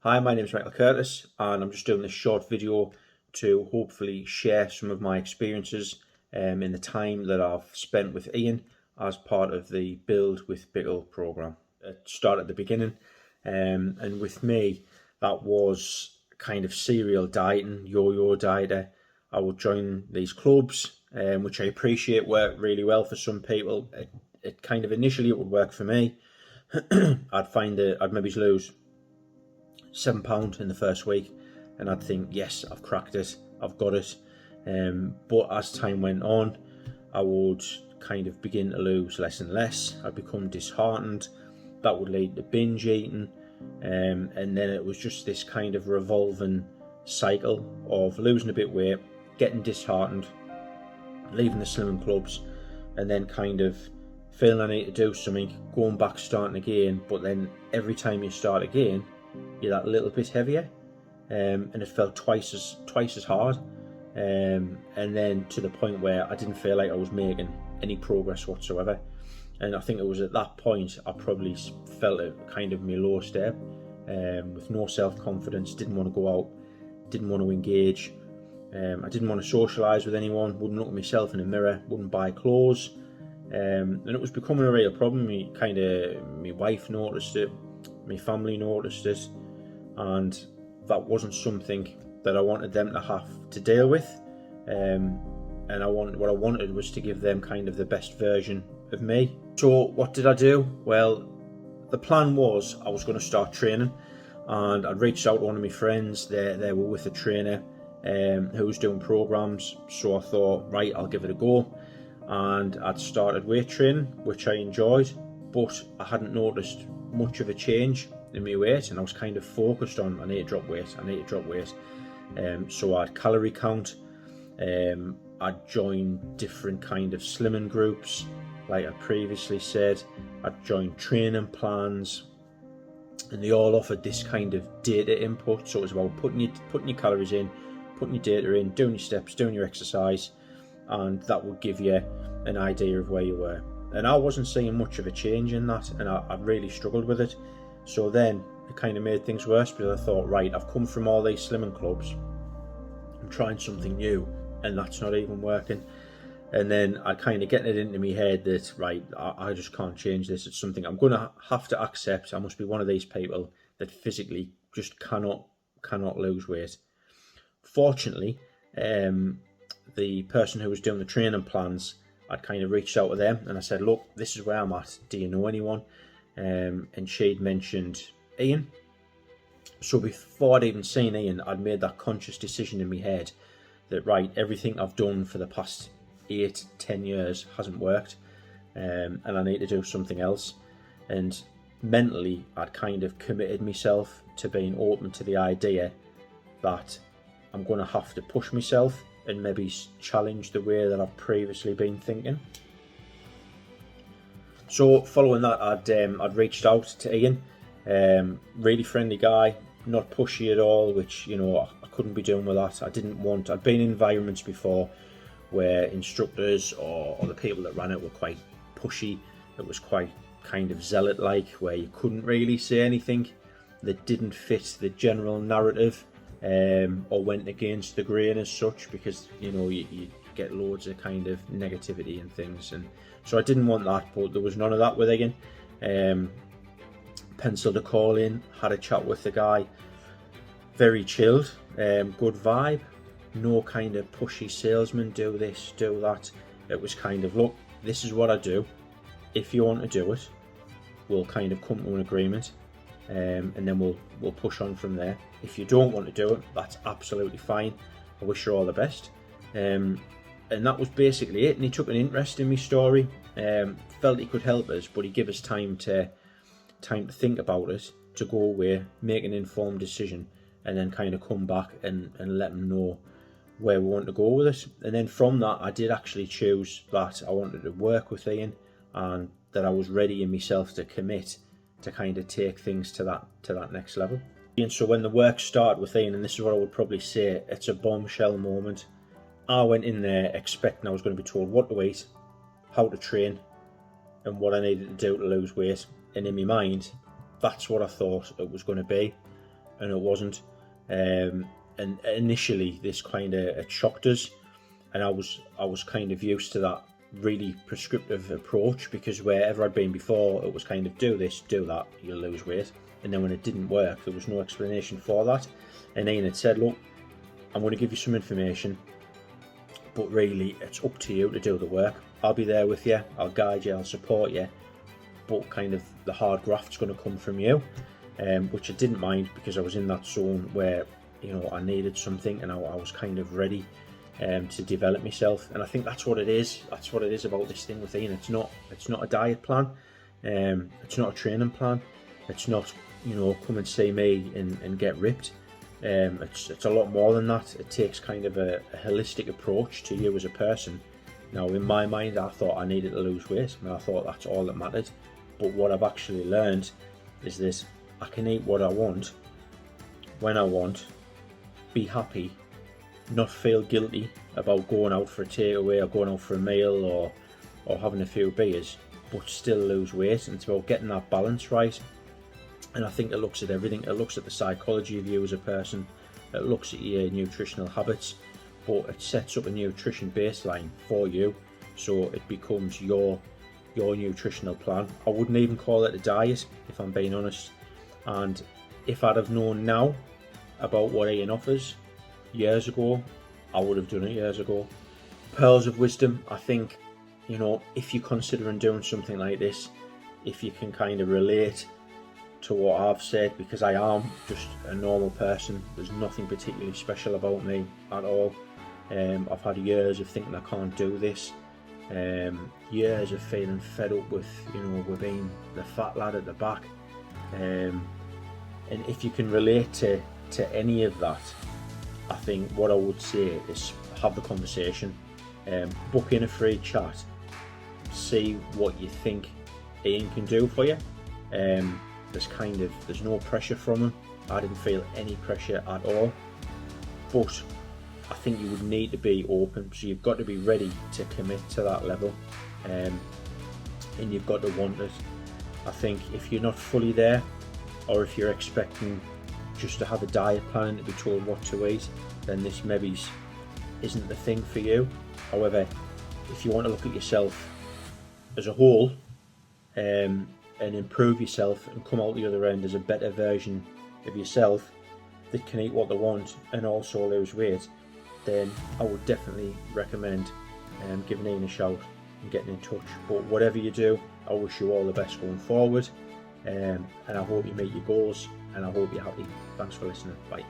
Hi, my name is Michael Curtis and I'm just doing this short video to hopefully share some of my experiences in the time that I've spent with Ian as part of the Build with Bickle programme. It started at the beginning and with me that was kind of serial dieting, yo-yo dieter. I would join these clubs which I appreciate work really well for some people. It kind of initially it would work for me. I'd find that I'd maybe lose £7 in the first week and I'd think, yes, I've cracked it, I've got it. But as time went on, I would kind of begin to lose less and less. I'd become disheartened. That would lead to binge eating, and then it was just this kind of revolving cycle of losing a bit of weight, getting disheartened, leaving the slimming clubs, and then kind of feeling I need to do something, going back, starting again. But then every time you start again, you're that little bit heavier, and it felt twice as hard, and then to the point where I didn't feel like I was making any progress whatsoever. And I think it was at that point I probably felt it kind of my lowest ebb, with no self-confidence, didn't want to go out, didn't want to engage, I didn't want to socialise with anyone, wouldn't look at myself in a mirror, wouldn't buy clothes, and it was becoming a real problem. My wife noticed it, my family noticed it, and that wasn't something that I wanted them to have to deal with. And what I wanted was to give them kind of the best version of me. So what did I do? Well, the plan was I was going to start training, and I'd reached out to one of my friends. They were with a trainer who was doing programs, so I thought, right, I'll give it a go. And I'd started weight training, which I enjoyed, but I hadn't noticed much of a change in my weight, and I was kind of focused on I need to drop weight. So I'd calorie count, I'd join different kind of slimming groups, like I previously said. I'd join training plans, and they all offered this kind of data input. So it was about putting your calories in, putting your data in, doing your steps, doing your exercise, and that would give you an idea of where you were. And I wasn't seeing much of a change in that, and I really struggled with it. So then it kind of made things worse, because I thought, right, I've come from all these slimming clubs, I'm trying something new, and that's not even working. And then I kind of getting it into my head that, right, I just can't change this. It's something I'm going to have to accept. I must be one of these people that physically just cannot lose weight. Fortunately, the person who was doing the training plans, I'd kind of reached out to them and I said, look, this is where I'm at, do you know anyone? And she'd mentioned Ian. So before I'd even seen Ian, I'd made that conscious decision in my head that, right, everything I've done for the past 8-10 years hasn't worked, and I need to do something else. And mentally I'd kind of committed myself to being open to the idea that I'm going to have to push myself and maybe challenge the way that I've previously been thinking. So following that, I'd reached out to Ian, really friendly guy, not pushy at all, which, you know, I couldn't be doing with that. I'd been in environments before where instructors or the people that ran it were quite pushy. It was quite kind of zealot-like, where you couldn't really say anything that didn't fit the general narrative, or went against the grain as such, because, you know, you get loads of kind of negativity and things. And so I didn't want that, but there was none of that with Ian. Penciled a call in, had a chat with the guy, very chilled, good vibe, no kind of pushy salesman, do this, do that. It was kind of, look, this is what I do, if you want to do it, we'll kind of come to an agreement, and then we'll push on from there. If you don't want to do it, that's absolutely fine. I wish you all the best. And that was basically it. And he took an interest in my story, felt he could help us, but he gave us time to think about it, to go away, make an informed decision, and then kind of come back and let him know where we want to go with it. And then from that, I did actually choose that I wanted to work with Ian, and that I was ready in myself to commit to kind of take things to that next level. And so when the work started with Ian, and this is what I would probably say, it's a bombshell moment. I went in there expecting I was going to be told what to eat, how to train, and what I needed to do to lose weight. And in my mind, that's what I thought it was going to be. and it wasn't. And initially this kind of shocked us, and I was kind of used to that really prescriptive approach, because wherever I'd been before, it was kind of do this, do that, you'll lose weight. And then when it didn't work, there was no explanation for that. And Ian had said, look, I'm going to give you some information, but really it's up to you to do the work. I'll be there with you, I'll guide you, I'll support you, but kind of the hard graft's going to come from you, which I didn't mind, because I was in that zone where, you know, I needed something, and I was kind of ready to develop myself. And I think that's what it is. That's what it is about this thing with Ian. It's not a diet plan. It's not a training plan. It's not, you know, come and see me and get ripped. It's a lot more than that. It takes kind of a holistic approach to you as a person. Now, in my mind, I thought I needed to lose weight, and I thought that's all that mattered. But what I've actually learned is this: I can eat what I want, when I want, be happy, not feel guilty about going out for a takeaway or going out for a meal or having a few beers, but still lose weight. And it's about getting that balance right. And I think it looks at everything. It looks at the psychology of you as a person. It looks at your nutritional habits, but it sets up a nutrition baseline for you, so it becomes your nutritional plan. I wouldn't even call it a diet, if I'm being honest. And if I'd have known now about what Ian offers years ago, I would have done it years ago. Pearls of wisdom, I think, you know, if you're considering doing something like this, if you can kind of relate to what I've said, because I am just a normal person. There's nothing particularly special about me at all. I've had years of thinking I can't do this, years of feeling fed up with, you know, with being the fat lad at the back, and if you can relate to any of that, I think what I would say is have the conversation, book in a free chat, see what you think Ian can do for you. There's no pressure from him. I didn't feel any pressure at all, but I think you would need to be open, so you've got to be ready to commit to that level, and you've got to want it. I think if you're not fully there, or if you're expecting just to have a diet plan and to be told what to eat, then this maybe isn't the thing for you. However, if you want to look at yourself as a whole, and improve yourself and come out the other end as a better version of yourself that can eat what they want and also lose weight, then I would definitely recommend giving Ian a shout and getting in touch. But whatever you do, I wish you all the best going forward, and I hope you meet your goals, and I hope you're happy. Thanks for listening. Bye.